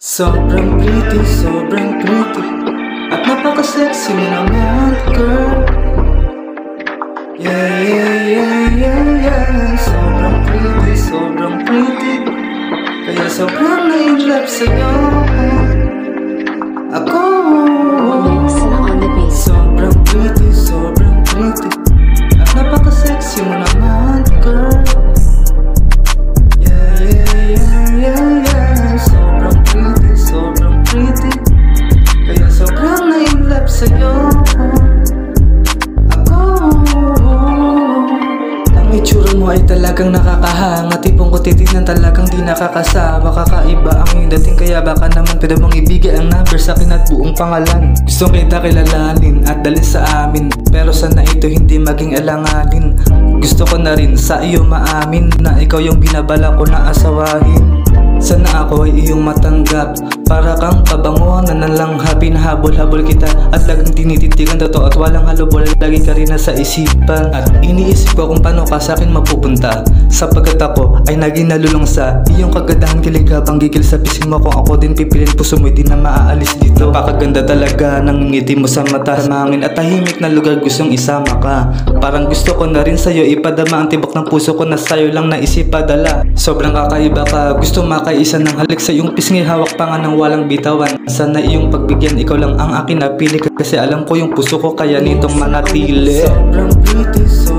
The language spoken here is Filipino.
Sobrang pretty at napaka-sexy mo naman, girl. Yeah. Sobrang pretty kaya sobrang na-in-love sa'yo ako. Sobrang pretty at napaka-sexy mo naman, girl. Sobrang pretty kaya sobrang na-in-love sa'yo ako. Ang itsura mo ay talagang nakakahanga, tipong kutitignan talagang di nakakasawa. Kakaiba ang iyong dating kaya baka naman pwede mong ibigay ang number sa akin at buong pangalan. Gusto kita kilalanin at dalhin sa amin, pero sana ito hindi maging alanganin. Gusto ko na rin sa iyo maamin na ikaw yung binabala ko na asawahin. Sana ako ay iyong matanggap, para kang pabango na nalangha. Pinahabol-habol kita at laging tinititigan, totoo at walang halubol. Lagi ka rin nasa isipan at iniisip ko kung paano ka sa akin mapupunta, sapagkat ako ay naging nalulung sa iyong kagandahan. Kilig habang gigil sa pising mo, kung ako din pipilin, puso mo di na maaalis dito. Napakaganda talaga ng ngiti mo sa mata, mangin at tahimik na lugar gustong isama ka. Parang gusto ko na rin sa'yo ipadama ang tibok ng puso ko na sa'yo lang naisipadala. Sobrang kakaiba ka, gusto makaisa ng halik sa iyong pisngi, hawak pa nga ng walang bitawan. Sana iyong pagbigyan, ikaw lang ang akin napili, kasi alam ko yung puso ko kaya nitong manatili. Sobrang pretty.